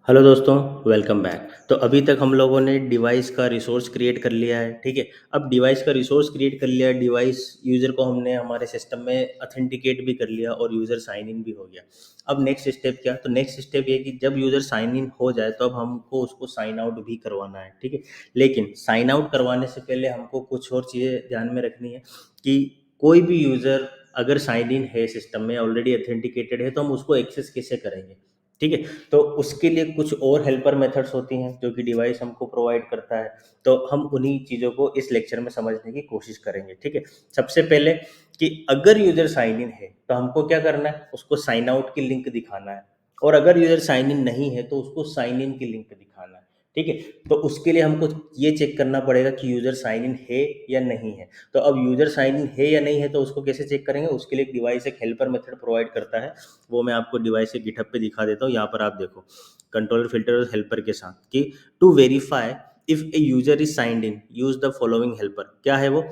Hello दोस्तों, welcome back. तो अभी तक हम लोगों ने डिवाइस का रिसोर्स क्रिएट कर लिया है, ठीक है। अब डिवाइस का रिसोर्स क्रिएट कर लिया है, डिवाइस यूज़र को हमने हमारे सिस्टम में ऑथेंटिकेट भी कर लिया और यूज़र साइन इन भी हो गया। अब नेक्स्ट स्टेप क्या? तो नेक्स्ट स्टेप ये कि जब यूज़र साइन इन हो जाए तो अब हमको उसको साइन आउट भी करवाना है, ठीक है। लेकिन साइन आउट करवाने से पहले हमको कुछ और चीज़ें ध्यान में रखनी है कि कोई भी यूज़र अगर साइन इन है सिस्टम में, ऑलरेडी ऑथेंटिकेटेड है, तो हम उसको एक्सेस कैसे करेंगे, ठीक है। तो उसके लिए कुछ और हेल्पर मेथड्स होती हैं जो कि डिवाइस हमको प्रोवाइड करता है। तो हम उन्हीं चीज़ों को इस लेक्चर में समझने की कोशिश करेंगे, ठीक है। सबसे पहले कि अगर यूज़र साइन इन है तो हमको क्या करना है, उसको साइन आउट की लिंक दिखाना है। और अगर यूज़र साइन इन नहीं है तो उसको साइन इन की लिंक दिखाना है, ठीक है। तो उसके लिए हमको ये चेक करना पड़ेगा कि यूज़र साइन इन है या नहीं है। तो अब यूज़र साइन इन है या नहीं है तो उसको कैसे चेक करेंगे, उसके लिए एक डिवाइस एक हेल्पर मेथड प्रोवाइड करता है। वो मैं आपको डिवाइस के गिटहब पे दिखा देता हूँ। यहाँ पर आप देखो, कंट्रोलर फिल्टर और हेल्पर के साथ कि to verify if a user is signed in use the following helper. क्या है वो?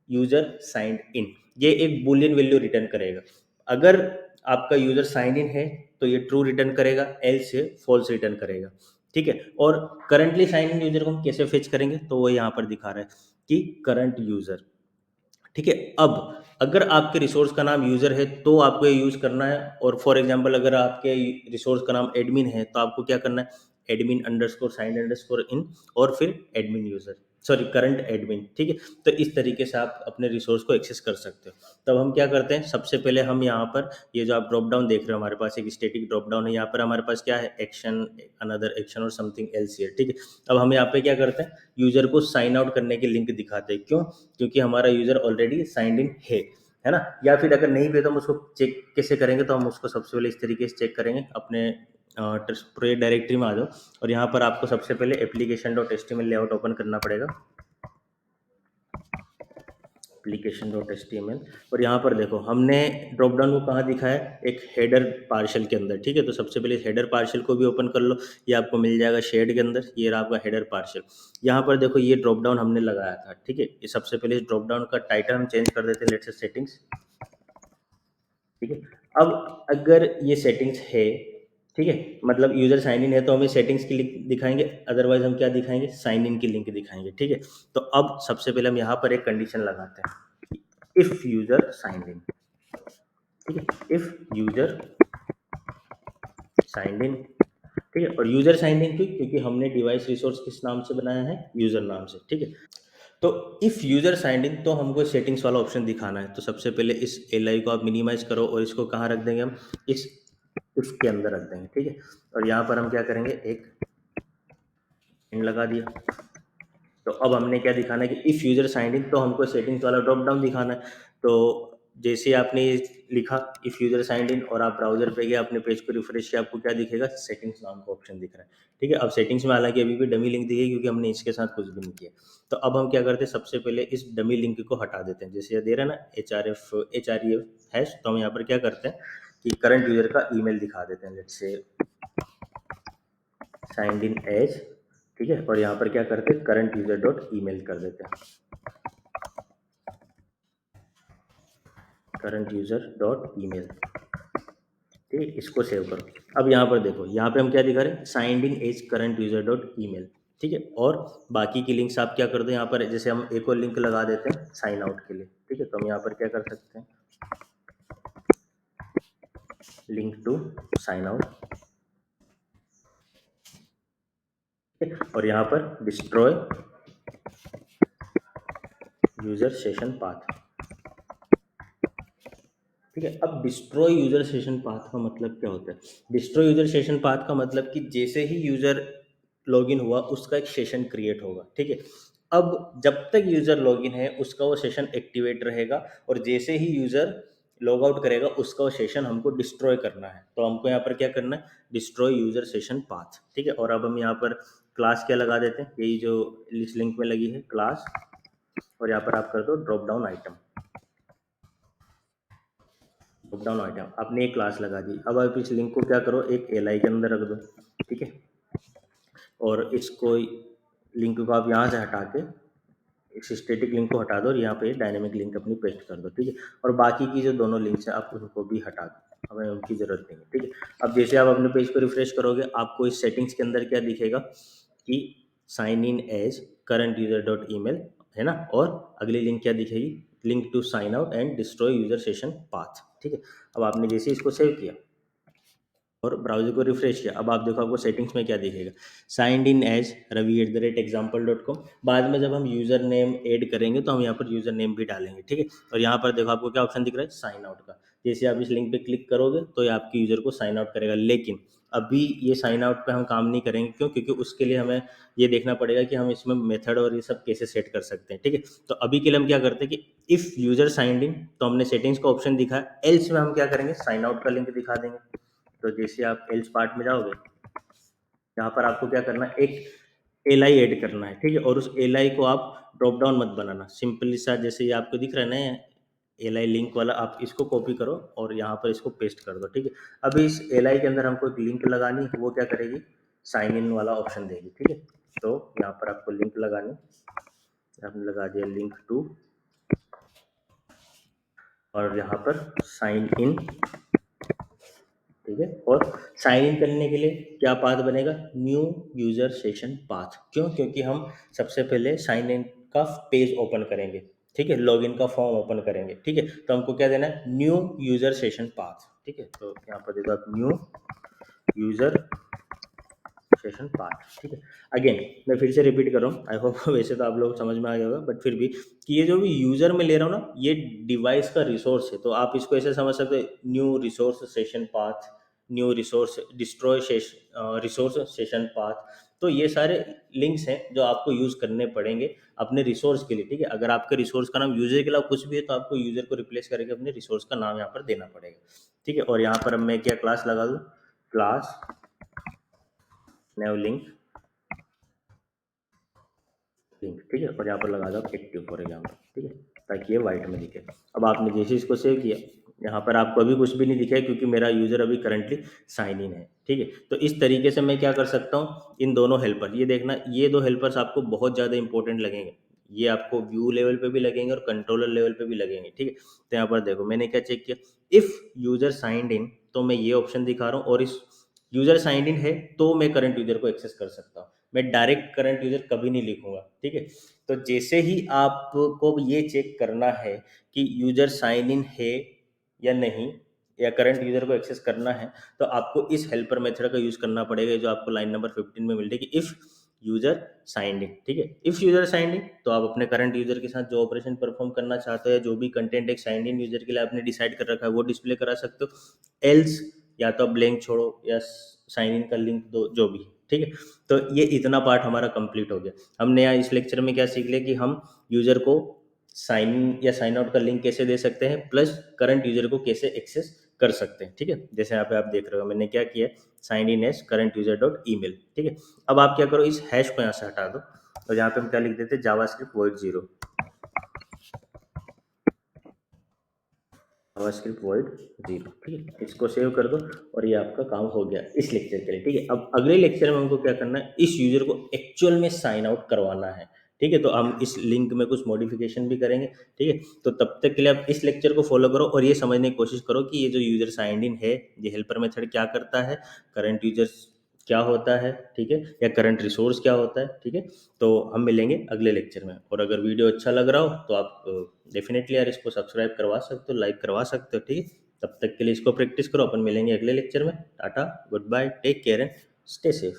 यूजर साइंड इन, ये एक बुलियन वैल्यू रिटर्न करेगा। अगर आपका यूजर साइन इन है तो ये ट्रू रिटर्न करेगा, एल्स ये फॉल्स रिटर्न करेगा, ठीक है। और करंटली साइन इन यूजर को हम कैसे फेच करेंगे, तो वो यहाँ पर दिखा रहा है कि करंट यूजर, ठीक है। अब अगर आपके रिसोर्स का नाम यूज़र है तो आपको ये यूज़ करना है। और फॉर एग्जांपल अगर आपके रिसोर्स का नाम एडमिन है तो आपको क्या करना है, एडमिन अंडरस्कोर साइंड अंडरस्कोर इन और फिर admin user, sorry current admin, ठीक है। तो इस तरीके से आप अपने रिसोर्स को एक्सेस कर सकते हो। तब हम क्या करते हैं, सबसे पहले हम यहाँ पर ये जो आप ड्रॉप डाउन देख रहे हो, हमारे पास एक स्टैटिक ड्रॉप डाउन है। यहाँ पर हमारे पास क्या है, एक्शन, अनदर एक्शन और समथिंग एल्स हियर, ठीक है। अब हम यहाँ पे क्या करते हैं, यूज़र को साइन आउट करने की लिंक दिखाते हैं। क्यों? क्योंकि हमारा यूज़र ऑलरेडी साइंड इन है ना। या फिर अगर नहीं भी है तो हम उसको चेक कैसे करेंगे, तो हम उसको सबसे पहले इस तरीके से चेक करेंगे। अपने प्रोजेक्ट डायरेक्टरी में आ जाओ और यहाँ पर आपको सबसे पहले application dot HTML layout open करना पड़ेगा, एप्लीकेशन डॉट एचटीएमएल। और यहाँ पर देखो हमने ड्रॉप डाउन को कहाँ दिखा है, एक हेडर पार्शल के अंदर, ठीक है। तो सबसे पहले हेडर पार्शल को भी ओपन कर लो, ये आपको मिल जाएगा शेड के अंदर, ये रहा आपका हेडर पार्शल। यहाँ पर देखो ये ड्रॉप डाउन हमने लगाया था, ठीक है। ये सबसे पहले इस ड्रॉप डाउन का टाइटल हम चेंज कर देते हैं, लेट्स से सेटिंग्स, ठीक है। अब अगर ये सेटिंग्स है, ठीक है, मतलब यूजर साइन इन है तो हमें सेटिंग्स की लिंक दिखाएंगे, अदरवाइज हम क्या दिखाएंगे, साइन इन की लिंक दिखाएंगे, ठीक है। तो अब सबसे पहले हम यहाँ पर एक कंडीशन लगाते हैं, इफ यूजर साइन इन, ठीक है। इफ यूजर साइन इन, ठीक है। और यूजर साइन इन क्यों? क्योंकि हमने डिवाइस रिसोर्स किस नाम से बनाया है, यूजर नाम से, ठीक है। तो इफ यूजर साइंड इन तो हमको सेटिंग्स वाला ऑप्शन दिखाना है। तो सबसे पहले इस एल आई को आप मिनिमाइज करो और इसको कहाँ रख देंगे हम, इस इसके अंदर रख देंगे, ठीक है। और यहाँ पर हम क्या करेंगे, एक एंड लगा दिया। तो अब हमने क्या दिखाना है कि इफ यूजर साइंड इन, तो हमको सेटिंग्स वाला ड्रॉप डाउन दिखाना है। तो जैसे आपने ये लिखा इफ यूजर साइंड इन और आप ब्राउजर पे गए, अपने पेज को रिफ्रेश किया, आपको क्या दिखेगा, सेटिंग्स नाम का ऑप्शन दिख रहा है, ठीक है। अब सेटिंग्स में हालांकि अभी भी डमी लिंक दिखेगी क्योंकि हमने इसके साथ कुछ भी नहीं किया। तो अब हम क्या करते हैं, सबसे पहले इस डमी लिंक को हटा देते हैं। जैसे ये दे रहा है ना HREF हैश, तो हम यहाँ पर क्या करते हैं कि करंट यूजर का ईमेल दिखा देते हैं, let's say signed in as, ठीक है। और यहाँ पर क्या करते हैं, करंट यूजर डॉट ईमेल कर देते हैं, करंट यूजर डॉट ईमेल, ठीक है। इसको सेव करो। अब यहाँ पर देखो, यहाँ पे हम क्या दिखा रहे हैं, signed in as current user dot email, ठीक है। और बाकी की लिंक्स आप क्या कर दो, यहाँ पर जैसे हम एक और लिंक लगा देते हैं साइन आउट के लिए, ठीक है। तो हम यहाँ पर क्या कर सकते हैं, लिंक टू साइन आउट, और यहाँ पर डिस्ट्रॉय यूजर सेशन पाथ, ठीक है। अब डिस्ट्रॉय यूजर सेशन पाथ का मतलब क्या होता है, डिस्ट्रॉय यूजर सेशन पाथ का मतलब कि जैसे ही यूजर लॉगिन हुआ उसका एक सेशन क्रिएट होगा, ठीक है। अब जब तक यूजर लॉगिन है उसका वो सेशन एक्टिवेट रहेगा, और जैसे ही यूजर लॉग आउट करेगा उसका वो सेशन हमको डिस्ट्रॉय करना है। तो हमको यहाँ पर क्या करना है, डिस्ट्रॉय यूजर सेशन पाथ, ठीक है। और अब हम यहाँ पर क्लास क्या लगा देते हैं, यही जो इस लिंक में लगी है क्लास, और यहाँ पर आप कर दो drop down item, drop down item आपने एक क्लास लगा दी। अब आप इस लिंक को क्या करो, एक एल आई के अंदर रख दो, ठीक है। और इसको लिंक को आप यहाँ से हटा के इस स्टैटिक लिंक को हटा दो और यहाँ पे डायनेमिक लिंक अपनी पेस्ट कर दो, ठीक है। और बाकी की जो दोनों लिंक्स है आप उनको भी हटा दो, हमें उनकी ज़रूरत नहीं है, ठीक है। अब जैसे आप अपने पेज को रिफ्रेश करोगे, आपको इस सेटिंग्स के अंदर क्या दिखेगा कि sign in as current user dot email, है ना, और अगली लिंक क्या दिखेगी, link to sign out and destroy user session path, ठीक है। अब आपने जैसे इसको सेव किया और ब्राउज़र को रिफ्रेश किया, अब आप देखो आपको सेटिंग्स में क्या दिखेगा, साइंड इन एज ravi@example.com। बाद में जब हम यूज़र नेम ऐड करेंगे तो हम यहाँ पर यूज़र नेम भी डालेंगे, ठीक है। और यहाँ पर देखो आपको क्या ऑप्शन दिख रहा है, साइन आउट का। जैसे आप इस लिंक पे क्लिक करोगे तो ये आपके यूज़र को साइन आउट करेगा, लेकिन अभी ये साइन आउट पे हम काम नहीं करेंगे, क्यों? क्योंकि उसके लिए हमें ये देखना पड़ेगा कि हम इसमें मेथड और ये सब कैसे सेट कर सकते हैं, ठीक है। तो अभी के लिए हम क्या करते हैं कि इफ़ यूज़र साइंड इन, तो हमने सेटिंग्स का ऑप्शन दिखा, एल्स में हम क्या करेंगे, साइन आउट का लिंक दिखा देंगे। तो जैसे आप एल्स पार्ट में जाओगे, यहाँ पर आपको क्या करना है, एक एल आई ऐड करना है, ठीक है। और उस एल आई को आप ड्रॉप डाउन मत बनाना, सिंपली सा जैसे ये आपको दिख रहा है ना, एल आई लिंक वाला, आप इसको कॉपी करो और यहाँ पर इसको पेस्ट कर दो, ठीक है। अब इस एल आई के अंदर हमको एक लिंक लगानी है, वो क्या करेगी, साइन इन वाला ऑप्शन देगी, ठीक है। तो यहाँ पर आपको लिंक लगानी, आपने लगा दिया लिंक टू, और यहाँ पर साइन इन, ठीक है। और साइन इन करने के लिए क्या पाथ बनेगा, न्यू यूजर सेशन पाथ, क्यों? क्योंकि हम सबसे पहले साइन इन का पेज ओपन करेंगे, ठीक है, लॉगिन का फॉर्म ओपन करेंगे, ठीक है। तो हमको क्या देना है, न्यू यूजर सेशन पाथ, ठीक है। तो यहाँ पर देखो आप न्यू यूजर सेशन पार्ट, ठीक है। अगेन मैं फिर से रिपीट कर रहा हूँ, आई होप वैसे तो आप लोग समझ में आ गया होगा, बट फिर भी, कि ये जो भी यूजर में ले रहा हूँ ना, ये डिवाइस का रिसोर्स है, तो आप इसको ऐसे समझ सकते हो, new resource session path, new resource destroy resource session path. तो ये सारे लिंक्स हैं जो आपको यूज़ करने पड़ेंगे अपने रिसोर्स के लिए, ठीक है। अगर आपके रिसोर्स का नाम यूजर के अलावा कुछ भी है, तो आपको यूजर को रिप्लेस करके अपने रिसोर्स का नाम यहाँ पर देना पड़ेगा, ठीक है। और यहाँ पर अब मैं क्या क्लास लगा दूँ, क्लास नैव लिंक, लिंक, ठीक है। और यहाँ पर लगा दो एक्टिव फॉर एग्जाम्पल, ठीक है, ताकि ये वाइट में दिखे। अब आपने जैसे इसको सेव किया, यहाँ पर आपको अभी कुछ भी नहीं दिखा है, क्योंकि मेरा यूजर अभी करंटली साइन इन है, ठीक है। तो इस तरीके से मैं क्या कर सकता हूँ, इन दोनों हेल्पर, ये देखना, ये दो हेल्पर्स आपको बहुत ज़्यादा इंपॉर्टेंट लगेंगे, ये आपको व्यू लेवल पे भी लगेंगे और कंट्रोलर लेवल पे भी लगेंगे, ठीक है। तो यहाँ पर देखो मैंने क्या चेक किया, इफ़ यूजर साइंड इन, तो मैं ये ऑप्शन दिखा रहा हूँ, और इस यूजर साइंड इन है तो मैं करंट यूजर को एक्सेस कर सकता हूँ, मैं डायरेक्ट करंट यूजर कभी नहीं लिखूंगा, ठीक है। तो जैसे ही आपको ये चेक करना है कि यूजर साइन इन है या नहीं, या करंट यूजर को एक्सेस करना है, तो आपको इस हेल्पर मेथड का यूज करना पड़ेगा, जो आपको लाइन नंबर 15 में मिल रही है, कि इफ यूजर साइंड इन, ठीक है। इफ यूजर साइंड इन, तो आप अपने करंट यूजर के साथ जो ऑपरेशन परफॉर्म करना चाहते हो, या जो भी कंटेंट एक साइंड इन यूजर के लिए आपने डिसाइड कर रखा है, वो डिस्प्ले करा सकते हो। एल्स, या तो ब्लैंक छोड़ो या साइन इन का लिंक दो, जो भी, ठीक है। तो ये इतना पार्ट हमारा कंप्लीट हो गया। हमने यहाँ इस लेक्चर में क्या सीख लिया, कि हम यूजर को साइन इन या साइन आउट का लिंक कैसे दे सकते हैं, प्लस करंट यूजर को कैसे एक्सेस कर सकते हैं, ठीक है। जैसे यहाँ पे आप देख रहे हो मैंने क्या किया, sign in as current user dot email, ठीक है। अब आप क्या करो, इस हैश को यहाँ से हटा दो, और यहाँ पे हम क्या लिख देते हैं, JavaScript void zero, JavaScript void zero, ठीक है। इसको सेव कर दो, और ये आपका काम हो गया इस लेक्चर के लिए, ठीक है। अब अगले लेक्चर में हमको क्या करना है, इस यूजर को एक्चुअल में साइन आउट करवाना है, ठीक है। तो हम इस लिंक में कुछ मॉडिफिकेशन भी करेंगे, ठीक है। तो तब तक के लिए आप इस लेक्चर को फॉलो करो, और ये समझने की कोशिश करो कि ये जो यूजर साइंड इन है, ये हेल्पर मेथड क्या करता है, करंट यूजर क्या होता है, ठीक है, या करंट रिसोर्स क्या होता है, ठीक है। तो हम मिलेंगे अगले लेक्चर में, और अगर वीडियो अच्छा लग रहा हो तो आप डेफिनेटली यार इसको सब्सक्राइब करवा सकते हो, लाइक करवा सकते हो, ठीक है। तब तक के लिए इसको प्रैक्टिस करो, अपन मिलेंगे अगले लेक्चर में। Tata, goodbye, take care and stay safe.